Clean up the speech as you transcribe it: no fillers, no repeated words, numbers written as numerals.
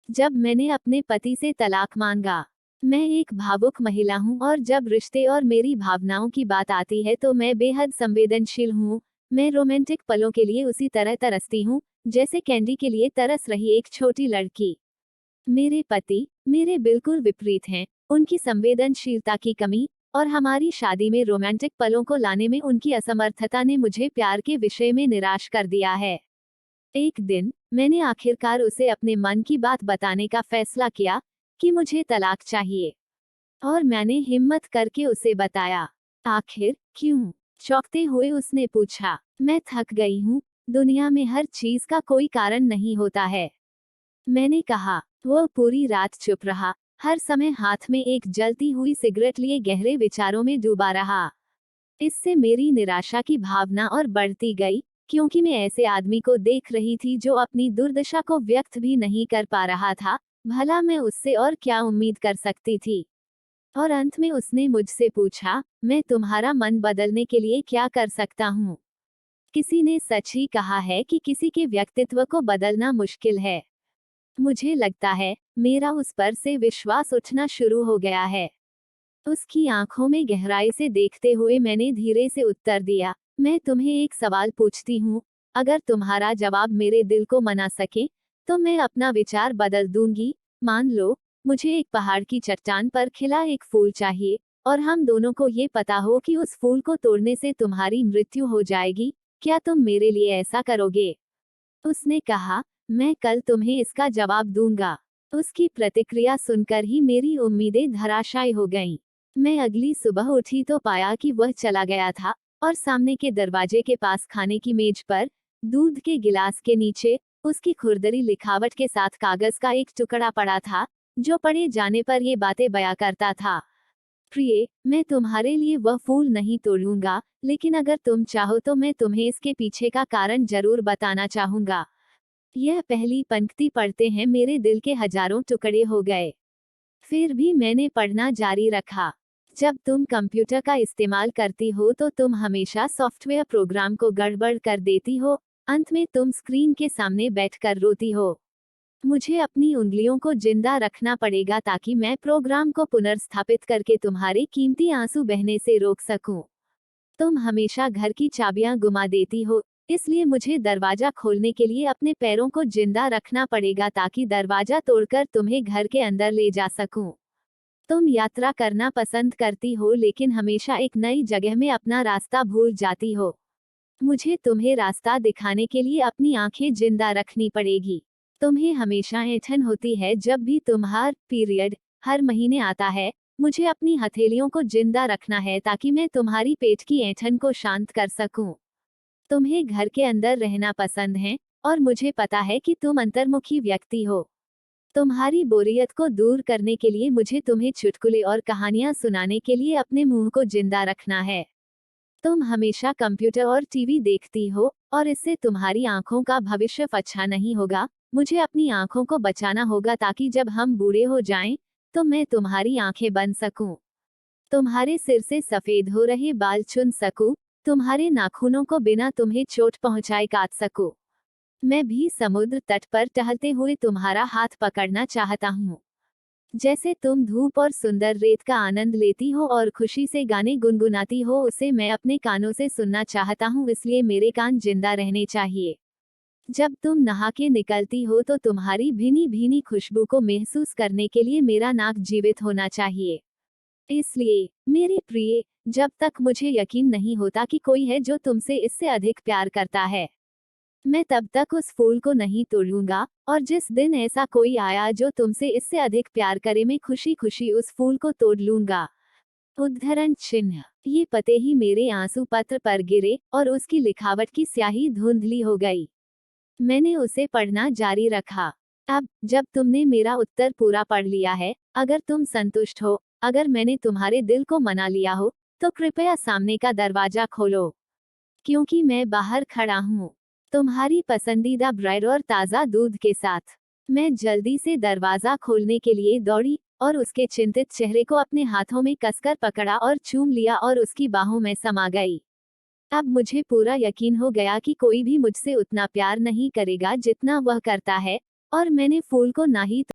जब मैंने अपने पति से तलाक मांगा। मैं एक भावुक महिला हूँ और जब रिश्ते और मेरी भावनाओं की बात आती है तो मैं बेहद संवेदनशील हूँ। मैं रोमांटिक पलों के लिए उसी तरह तरसती हूँ जैसे कैंडी के लिए तरस रही एक छोटी लड़की। मेरे पति मेरे बिल्कुल विपरीत हैं। उनकी संवेदनशीलता की कमी और हमारी शादी में रोमांटिक पलों को लाने में उनकी असमर्थता ने मुझे प्यार के विषय में निराश कर दिया है। एक दिन मैंने आखिरकार उसे अपने मन की बात बताने का फैसला किया कि मुझे तलाक चाहिए, और मैंने हिम्मत करके उसे बताया। आखिर क्यों? चौंकते हुए उसने पूछा। मैं थक गई हूँ। दुनिया में हर चीज का कोई कारण नहीं होता है। मैंने कहा। वह पूरी रात चुप रहा, हर समय हाथ में एक जलती हुई सिगरेट लिए गहरे विचारों में डूबा रहा। इससे मेरी निराशा की भावना और बढ़ती गई, क्योंकि मैं ऐसे आदमी को देख रही थी जो अपनी दुर्दशा को व्यक्त भी नहीं कर पा रहा था। भला मैं उससे और क्या उम्मीद कर सकती थी? और अंत में उसने मुझसे पूछा, मैं तुम्हारा मन बदलने के लिए क्या कर सकता हूँ? किसी ने सच ही कहा है कि किसी के व्यक्तित्व को बदलना मुश्किल है। मुझे लगता है मेरा उस पर से विश्वास उठना शुरू हो गया है। उसकी आंखों में गहराई से देखते हुए मैंने धीरे से उत्तर दिया, मैं तुम्हें एक सवाल पूछती हूँ। अगर तुम्हारा जवाब मेरे दिल को मना सके तो मैं अपना विचार बदल दूंगी। मान लो मुझे एक पहाड़ की चट्टान पर खिला एक फूल चाहिए, और हम दोनों को ये पता हो कि उस फूल को तोड़ने से तुम्हारी मृत्यु हो जाएगी। क्या तुम मेरे लिए ऐसा करोगे? उसने कहा, मैं कल तुम्हें इसका जवाब दूंगा। उसकी प्रतिक्रिया सुनकर ही मेरी उम्मीदें धराशायी हो गईं। मैं अगली सुबह उठी तो पाया कि वह चला गया था, और सामने के दरवाजे के पास खाने की मेज पर, दूध के गिलास के नीचे, उसकी खुरदरी लिखावट के साथ कागज का एक टुकड़ा पड़ा था, जो पढ़े जाने पर ये बातें बयां करता था। प्रिय, मैं तुम्हारे लिए वह फूल नहीं तोड़ूंगा, लेकिन अगर तुम चाहो तो मैं तुम्हें इसके पीछे का कारण जरूर बताना चाहूंगा। यह पहली पंक्ति पढ़ते हैं मेरे दिल के हजारों टुकड़े हो गए। फिर भी मैंने पढ़ना जारी रखा। जब तुम कंप्यूटर का इस्तेमाल करती हो तो तुम हमेशा सॉफ्टवेयर प्रोग्राम को गड़बड़ कर देती हो। अंत में तुम स्क्रीन के सामने बैठकर रोती हो। मुझे अपनी उंगलियों को जिंदा रखना पड़ेगा ताकि मैं प्रोग्राम को पुनर्स्थापित करके तुम्हारे कीमती आंसू बहने से रोक सकूं। तुम हमेशा घर की चाबियां गुमा देती हो, इसलिए मुझे दरवाजा खोलने के लिए अपने पैरों को जिंदा रखना पड़ेगा ताकि दरवाजा तोड़कर तुम्हें घर के अंदर ले जा सकूं। तुम यात्रा करना पसंद करती हो लेकिन हमेशा एक नई जगह में अपना रास्ता भूल जाती हो। मुझे तुम्हें रास्ता दिखाने के लिए अपनी आंखें जिंदा रखनी पड़ेगी। तुम्हें हमेशा ऐंठन होती है जब भी तुम्हार पीरियड हर महीने आता है। मुझे अपनी हथेलियों को जिंदा रखना है ताकि मैं तुम्हारी पेट की ऐंठन को शांत कर सकूं। तुम्हें घर के अंदर रहना पसंद है, और मुझे पता है कि तुम अंतर्मुखी व्यक्ति हो। तुम्हारी बोरियत को दूर करने के लिए मुझे तुम्हें चुटकुले और कहानियां सुनाने के लिए अपने मुंह को जिंदा रखना है। तुम हमेशा कंप्यूटर और टीवी देखती हो, और इससे तुम्हारी आंखों का भविष्य अच्छा नहीं होगा। मुझे अपनी आंखों को बचाना होगा ताकि जब हम बूढ़े हो जाएं, तो मैं तुम्हारी आंखें बन सकूं। तुम्हारे सिर से सफेद हो रहे बाल चुन सकूं। तुम्हारे नाखूनों को बिना तुम्हें चोट पहुंचाए काट सकूं। मैं भी समुद्र तट पर टहलते हुए तुम्हारा हाथ पकड़ना चाहता हूँ। जैसे तुम धूप और सुंदर रेत का आनंद लेती हो और खुशी से गाने गुनगुनाती हो, उसे मैं अपने कानों से सुनना चाहता हूँ, इसलिए मेरे कान जिंदा रहने चाहिए। जब तुम नहा के निकलती हो तो तुम्हारी भीनी भीनी खुशबू को महसूस करने के लिए मेरा नाक जीवित होना चाहिए। इसलिए मेरे प्रिय, जब तक मुझे यकीन नहीं होता कि कोई है जो तुमसे इससे अधिक प्यार करता है, मैं तब तक उस फूल को नहीं तोड़ूंगा। और जिस दिन ऐसा कोई आया जो तुमसे इससे अधिक प्यार करे, मैं खुशी खुशी उस फूल को तोड़ लूंगा। उद्धरण चिन्ह। ये पते ही मेरे आंसू पत्र पर गिरे और उसकी लिखावट की स्याही धुंधली हो गई। मैंने उसे पढ़ना जारी रखा। अब जब तुमने मेरा उत्तर पूरा पढ़ लिया है, अगर तुम संतुष्ट हो, अगर मैंने तुम्हारे दिल को मना लिया हो, तो कृपया सामने का दरवाजा खोलो, क्योंकि मैं बाहर खड़ा हूँ, तुम्हारी पसंदीदा ब्रेड और ताज़ा दूध के साथ। मैं जल्दी से दरवाजा खोलने के लिए दौड़ी, और उसके चिंतित चेहरे को अपने हाथों में कसकर पकड़ा और चूम लिया और उसकी बाहों में समा गई। अब मुझे पूरा यकीन हो गया कि कोई भी मुझसे उतना प्यार नहीं करेगा जितना वह करता है, और मैंने फूल को ना ही